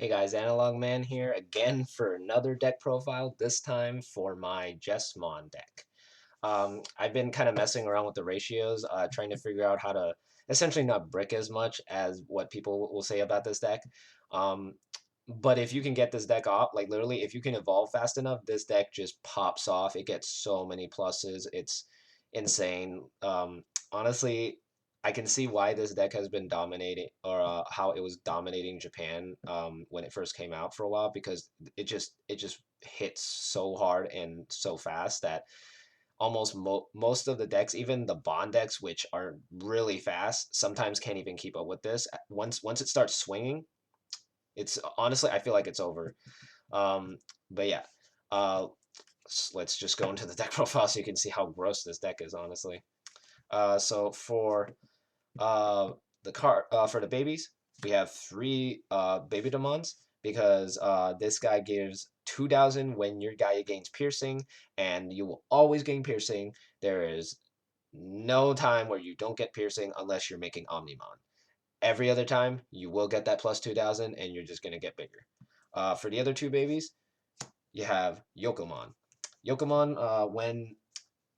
Hey guys, Analog Man here again for another deck profile, this time for my Jesmon deck. I've been kind of messing around with the ratios, trying to figure out how to essentially not brick as much as what people will say about this deck. Um, but if you can get this deck off, like literally, if you can evolve fast enough, this deck just pops off. It gets so many pluses. It's insane. Honestly, I can see why this deck has been dominating, or how it was dominating Japan when it first came out for a while, because it just hits so hard and so fast that almost most of the decks, even the bond decks, which are really fast, sometimes can't even keep up with this. Once it starts swinging, it's honestly I feel like it's over. Um, but yeah, uh, let's just go into the deck profile so you can see how gross this deck is, honestly. So uh, for the babies, we have three baby demons because this guy gives 2,000 when your guy gains piercing, and you will always gain piercing. There is no time where you don't get piercing unless you're making Omnimon. Every other time, you will get that plus 2,000, and you're just gonna get bigger. For the other two babies, you have Yokomon. Yokomon, when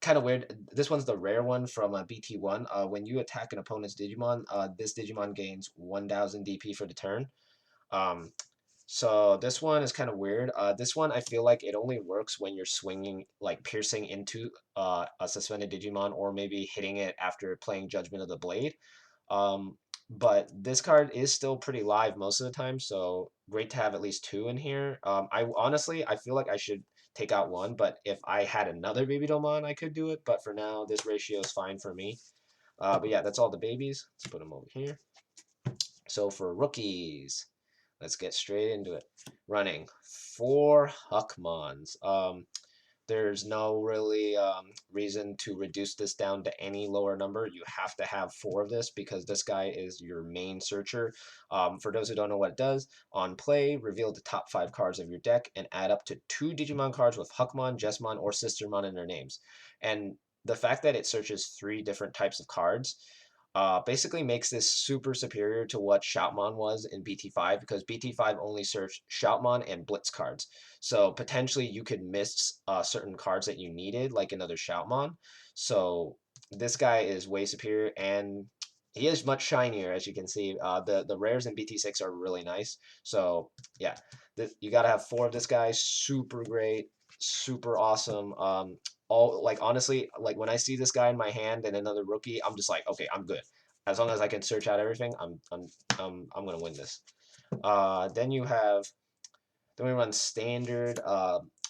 kind of weird. This one's the rare one from BT1. When you attack an opponent's Digimon, this Digimon gains 1,000 DP for the turn. Um, so this one is kind of weird. This one I feel like it only works when you're swinging, like piercing into a suspended Digimon, or maybe hitting it after playing Judgment of the Blade. Um, but this card is still pretty live most of the time, so great to have at least two in here. I honestly I feel like I should take out one, but if I had another baby Domon, I could do it. But for now, this ratio is fine for me. But yeah, that's all the babies. Let's put them over here. So for rookies, let's get straight into it. Running four Huckmons. There's no really reason to reduce this down to any lower number. You have to have four of this because this guy is your main searcher. For those who don't know what it does, on play, reveal the top 5 cards of your deck and add up to 2 Digimon cards with Huckmon, Jesmon, or Sistermon in their names. And the fact that it searches 3 different types of cards basically makes this super superior to what Shoutmon was in BT5, because BT5 only searched Shoutmon and Blitz cards. So potentially you could miss certain cards that you needed, like another Shoutmon. So this guy is way superior, and he is much shinier, as you can see. The rares in BT6 are really nice. So yeah, you got to have four of this guy. Super great, super awesome. All like honestly, like when I see this guy in my hand and another rookie, I'm just like, okay, I'm good. As long as I can search out everything, I'm gonna win this. Then you have then we run standard.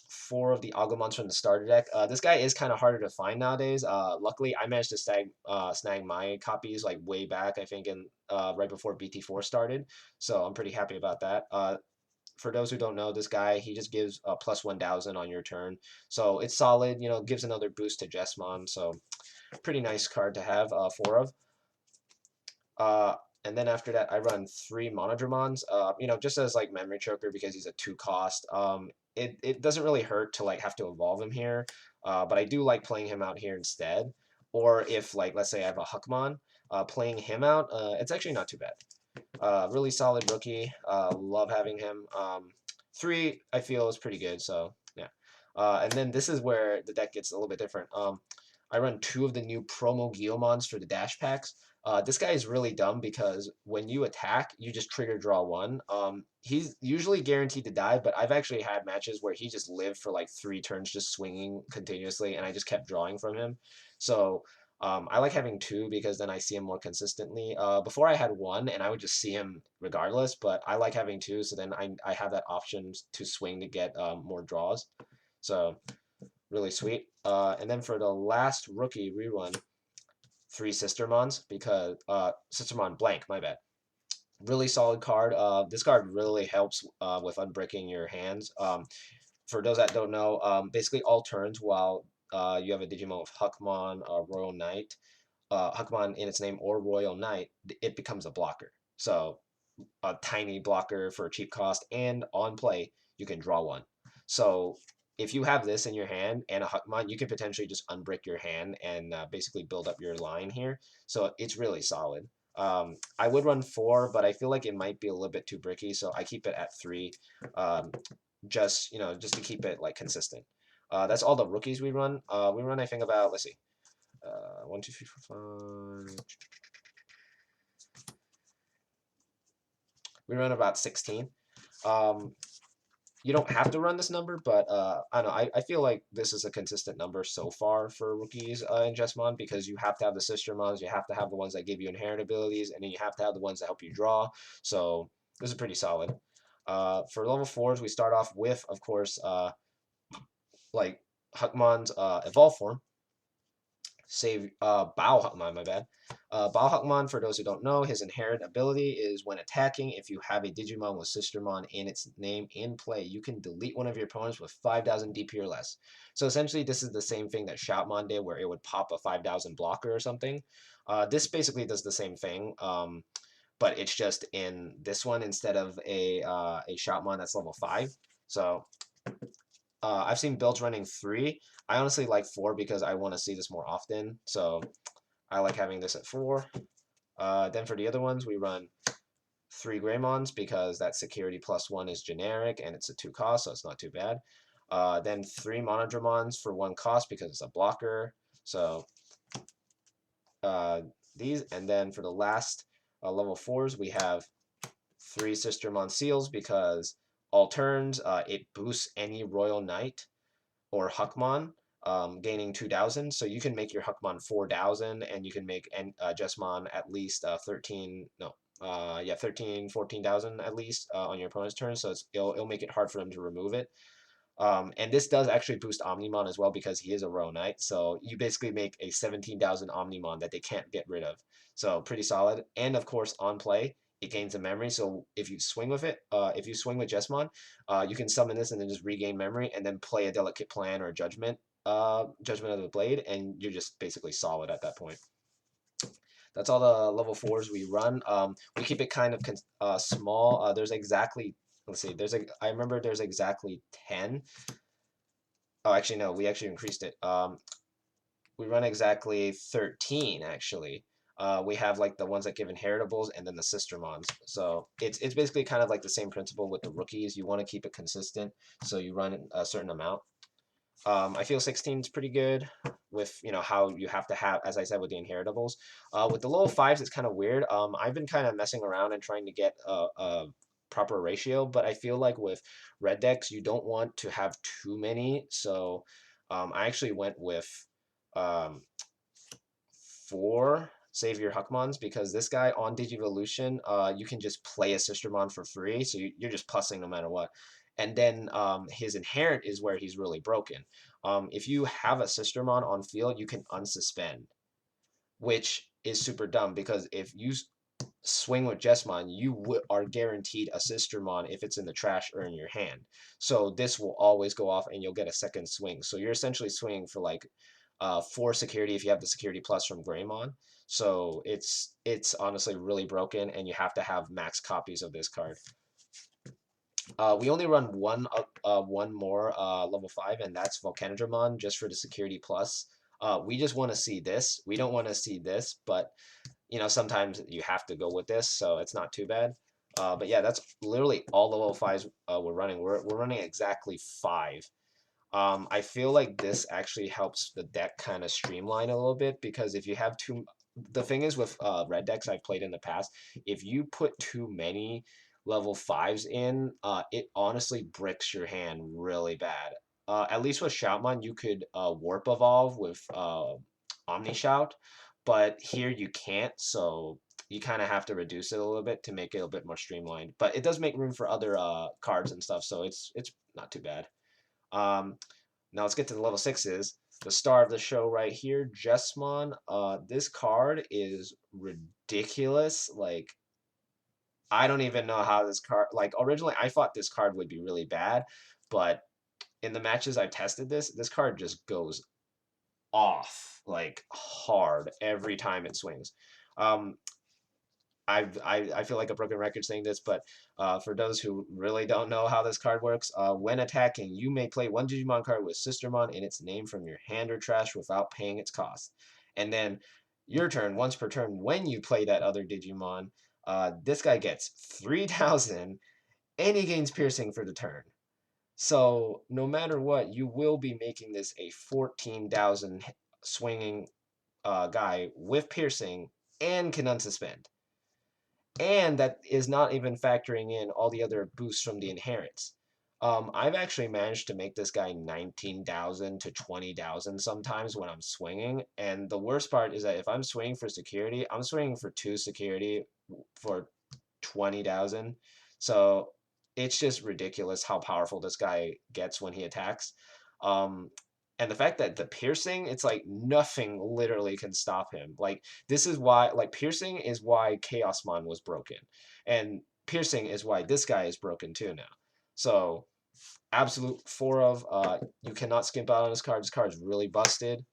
Four of the Agumons from the starter deck. This guy is kind of harder to find nowadays. Luckily, I managed to snag my copies like way back. I think in right before BT4 started. So I'm pretty happy about that. For those who don't know, this guy he just gives a plus 1,000 on your turn. So it's solid. You know, gives another boost to Jesmon. So pretty nice card to have. Four of. Uh, and then after that, I run 3 Monodramons, just as like memory choker because he's a 2 cost. It doesn't really hurt to like have to evolve him here, but I do like playing him out here instead. Or if like let's say I have a Huckmon, playing him out, it's actually not too bad. Really solid rookie. Love having him. 3 I feel is pretty good. So yeah. And then this is where the deck gets a little bit different. I run 2 of the new promo Guillaumons for the dash packs. This guy is really dumb because when you attack, you just trigger draw 1. He's usually guaranteed to die, but I've actually had matches where he just lived for like 3 turns just swinging continuously, and I just kept drawing from him. So I like having 2 because then I see him more consistently. Before I had 1 and I would just see him regardless, but I like having 2, so then I have that option to swing to get more draws. So really sweet. And then for the last rookie rerun, 3 Sistermons because Sistermon blank, my bad. Really solid card. This card really helps with unbricking your hands. For those that don't know, basically all turns while you have a Digimon with Huckmon, Royal Knight, Huckmon in its name, or Royal Knight, it becomes a blocker. So a tiny blocker for a cheap cost, and on play, you can draw 1. So if you have this in your hand and a Huckmon, you can potentially just unbrick your hand and basically build up your line here. So it's really solid. I would run 4, but I feel like it might be a little bit too bricky, so I keep it at 3, just just to keep it like consistent. That's all the rookies we run. We run I think about, let's see, 1, 2, 3, 4, 5. We run about 16. Um, you don't have to run this number, but I don't know. I feel like this is a consistent number so far for rookies in Jesmon, because you have to have the sister mons, you have to have the ones that give you inherent abilities, and then you have to have the ones that help you draw. So this is pretty solid. For level 4s, we start off with, of course, like Huckmon's evolve form. Save Bao Huckmon, my bad. Bao Huckmon, for those who don't know, his inherent ability is when attacking, if you have a Digimon with Sistermon in its name in play, you can delete one of your opponents with 5,000 DP or less. So essentially, this is the same thing that Shoutmon did, where it would pop a 5,000 blocker or something. This basically does the same thing, but it's just in this one instead of a Shoutmon that's level 5. So I've seen builds running 3. I honestly like 4 because I want to see this more often. So I like having this at 4. Then for the other ones, we run 3 Greymons because that security +1 is generic and it's a 2 cost, so it's not too bad. Then 3 Monodramons for 1 cost because it's a blocker. So uh, these, and then for the last level 4s, we have 3 Sistermon Seals because all turns it boosts any Royal Knight or Huckmon, gaining 2,000. So you can make your Huckmon 4,000, and you can make Jesmon at least 13, no, yeah, 13, 14,000 at least on your opponent's turn. So it'll make it hard for them to remove it. And this does actually boost Omnimon as well because he is a Royal Knight. So you basically make a 17,000 Omnimon that they can't get rid of. So pretty solid. And of course, on play, it gains a memory. So if you swing with it, if you swing with Jesmon, you can summon this and then just regain memory and then play a Delicate Plan or a Judgment of the Blade, and you're just basically solid at that point. That's all the level 4s we run. We keep it kind of small. There's exactly, let's see, I remember there's exactly 10. Oh, actually, no, we actually increased it. We run exactly 13, actually. We have like the ones that give inheritables and then the sister mons. So it's basically kind of like the same principle with the rookies. You want to keep it consistent, so you run a certain amount. I feel 16 is pretty good with how you have to have, as I said, with the inheritables. With the level 5s, it's kind of weird. I've been kind of messing around and trying to get a proper ratio, but I feel like with red decks, you don't want to have too many. So I actually went with um, 4 Savior Huckmons because this guy on Digivolution, you can just play a Sistermon for free, so you're just pussing no matter what. And then his inherent is where he's really broken. If you have a Sistermon on field, you can unsuspend, which is super dumb because if you swing with Jesmon, you are guaranteed a Sistermon if it's in the trash or in your hand. So this will always go off and you'll get a second swing. So you're essentially swinging for like 4 security if you have the security plus from Greymon. So it's honestly really broken, and you have to have max copies of this card. We only run one more level 5, and that's Volcanodramon just for the security plus. We just want to see this. We don't want to see this, but sometimes you have to go with this, so it's not too bad. But yeah, that's literally all the level 5s we're running. We're running exactly 5. I feel like this actually helps the deck kind of streamline a little bit because if you have the thing is with red decks I've played in the past, if you put too many level 5s in, it honestly bricks your hand really bad. At least with Shoutmon, you could warp evolve with Omni Shout, but here you can't, so you kind of have to reduce it a little bit to make it a bit more streamlined. But it does make room for other cards and stuff, so it's not too bad. Now let's get to the level 6s. The star of the show right here, Jesmon. This card is ridiculous. Like, I don't even know how this card, like, originally I thought this card would be really bad, but in the matches I've tested this card just goes off, like, hard every time it swings. Um, I feel like a broken record saying this, but for those who really don't know how this card works, when attacking, you may play one Digimon card with Sistermon in its name from your hand or trash without paying its cost. And then your turn, once per turn, when you play that other Digimon, this guy gets 3,000 and he gains piercing for the turn. So no matter what, you will be making this a 14,000 swinging guy with piercing and can unsuspend. And that is not even factoring in all the other boosts from the inherits. I've actually managed to make this guy 19,000 to 20,000 sometimes when I'm swinging. And the worst part is that if I'm swinging for security, I'm swinging for 2 security for 20,000. So it's just ridiculous how powerful this guy gets when he attacks. Um, and the fact that the piercing, it's like nothing literally can stop him. Like this is why, like piercing is why Chaosmon was broken, and piercing is why this guy is broken too now. So absolute four of. You cannot skimp out on this card. This card is really busted.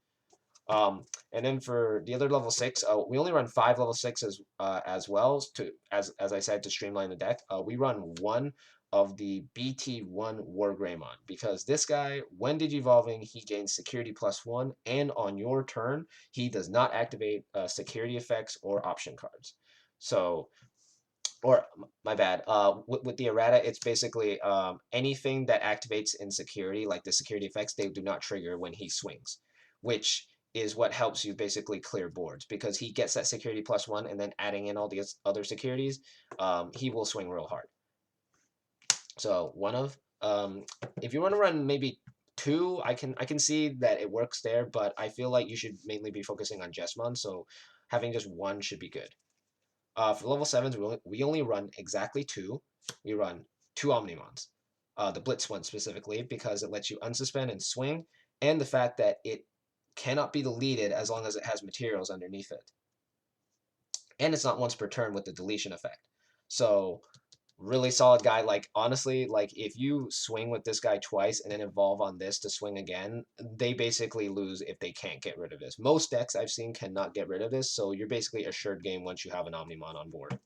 And then for the other level 6, we only run 5 level 6s as well to as I said to streamline the deck. We run one of the BT1 War Greymon because this guy, when digivolving, he gains security +1, and on your turn, he does not activate security effects or option cards. So or my bad. With the errata, it's basically anything that activates in security, like the security effects, they do not trigger when he swings, which is what helps you basically clear boards because he gets that security +1, and then adding in all the other securities, he will swing real hard. So one of if you want to run maybe two, I can see that it works there, but I feel like you should mainly be focusing on Jesmon, so having just one should be good. For level 7s, we only run exactly two. We run two Omnimons. The Blitz one specifically, because it lets you unsuspend and swing, and the fact that it cannot be deleted as long as it has materials underneath it. And it's not once per turn with the deletion effect. So really solid guy. Like honestly, like if you swing with this guy twice and then evolve on this to swing again, they basically lose if they can't get rid of this. Most decks I've seen cannot get rid of this, so you're basically assured game once you have an Omnimon on board.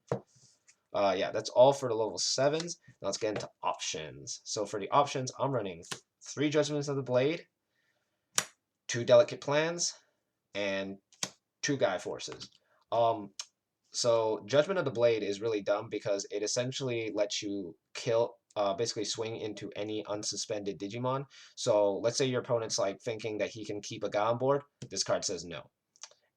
Yeah, that's all for the level 7s. Now let's get into options. So for the options, I'm running 3 Judgments of the Blade, 2 Delicate Plans, and 2 Gaia Forces. So Judgment of the Blade is really dumb because it essentially lets you kill, basically swing into any unsuspended Digimon. So let's say your opponent's like thinking that he can keep a guy on board. This card says no.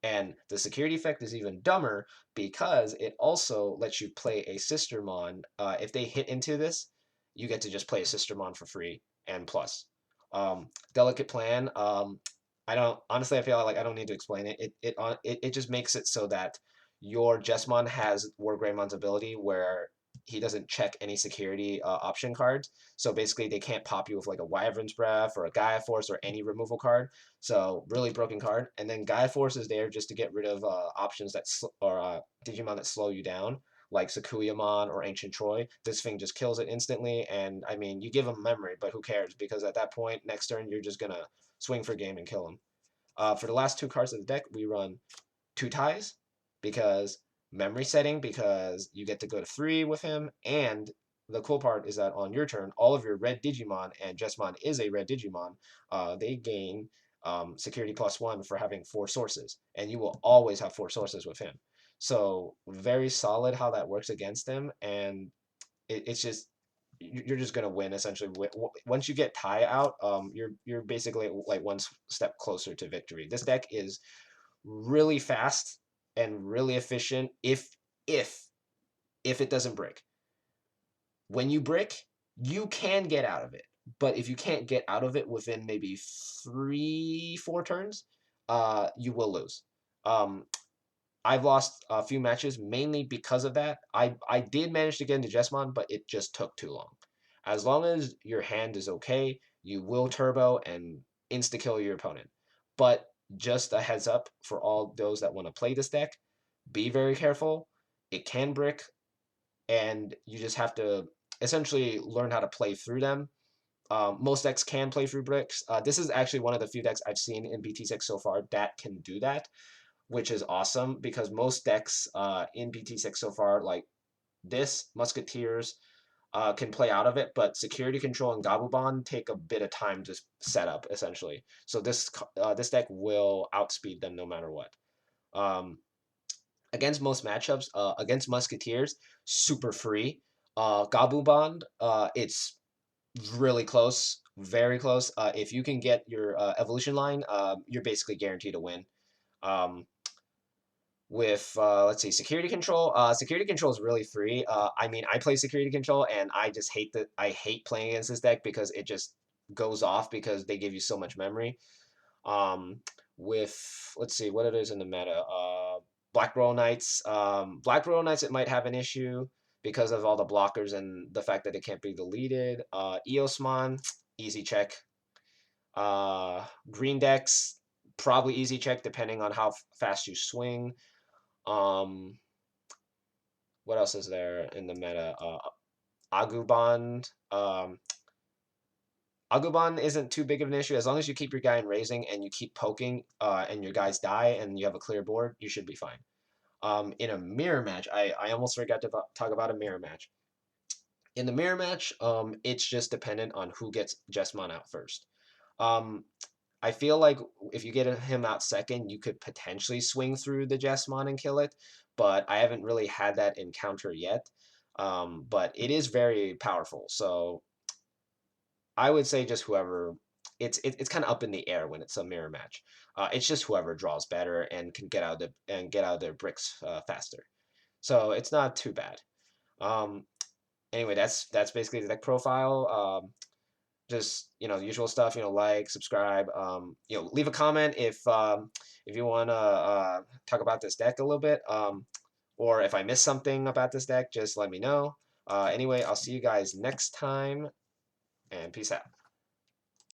And the security effect is even dumber because it also lets you play a Sistermon. If they hit into this, you get to just play a Sistermon for free and plus. Delicate Plan. I don't honestly. I feel like I don't need to explain it. It just makes it so that your Jesmon has War Greymon's ability where he doesn't check any security option cards. So basically, they can't pop you with like a Wyvern's Breath or a Gaia Force or any removal card. So really broken card. And then Gaia Force is there just to get rid of options that or Digimon that slow you down, like Sakuyamon or Ancient Troy. This thing just kills it instantly. And I mean, you give him memory, but who cares? Because at that point, next turn, you're just gonna swing for game and kill him. For the last 2 cards of the deck, we run 2 ties because memory setting, because you get to go to 3 with him, and the cool part is that on your turn, all of your red Digimon, and Jesmon is a red Digimon, they gain security +1 for having 4 sources, and you will always have 4 sources with him. So very solid how that works against him, and it's just you're just gonna win essentially. Once you get tie out, you're basically like one step closer to victory. This deck is really fast and really efficient if if it doesn't break. When you brick, you can get out of it. But if you can't get out of it within maybe 3, 4 turns, you will lose. Um, I've lost a few matches mainly because of that. I did manage to get into Jesmon, but it just took too long. As long as your hand is okay, you will turbo and insta kill your opponent. But just a heads up for all those that want to play this deck, be very careful. It can brick, and you just have to essentially learn how to play through them. Most decks can play through bricks. This is actually one of the few decks I've seen in BT6 so far that can do that, which is awesome because most decks in BT6 so far, like this, Musketeers, can play out of it, but Security Control and Gabubon take a bit of time to set up, essentially. So this deck will outspeed them no matter what. Um, against most matchups, against Musketeers, super free. Gabu Bond, it's really close, very close. If you can get your evolution line, you're basically guaranteed to win. Um, with let's see, security control. Security control is really free. I mean, I play security control, and I just hate that. I hate playing against this deck because it just goes off because they give you so much memory. Um, with let's see what it is in the meta. Black Royal Knights. Black Royal Knights, it might have an issue because of all the blockers and the fact that it can't be deleted. Eosmon, easy check. Green decks, probably easy check depending on how fast you swing. Um, what else is there in the meta? Agubond. Agubon isn't too big of an issue as long as you keep your guy in raising and you keep poking, and your guys die and you have a clear board, you should be fine. In a mirror match, I almost forgot to talk about a mirror match. In the mirror match, it's just dependent on who gets Jesmon out first. Um, I feel like if you get him out second, you could potentially swing through the Jesmon and kill it, but I haven't really had that encounter yet. But it is very powerful, so I would say just whoever. It's kind of up in the air when it's a mirror match. It's just whoever draws better and can get out of their bricks faster. So it's not too bad. Um, anyway, that's basically the deck profile. Just the usual stuff. Like, subscribe. Leave a comment if you want to talk about this deck a little bit. Or if I missed something about this deck, just let me know. Anyway, I'll see you guys next time, and peace out.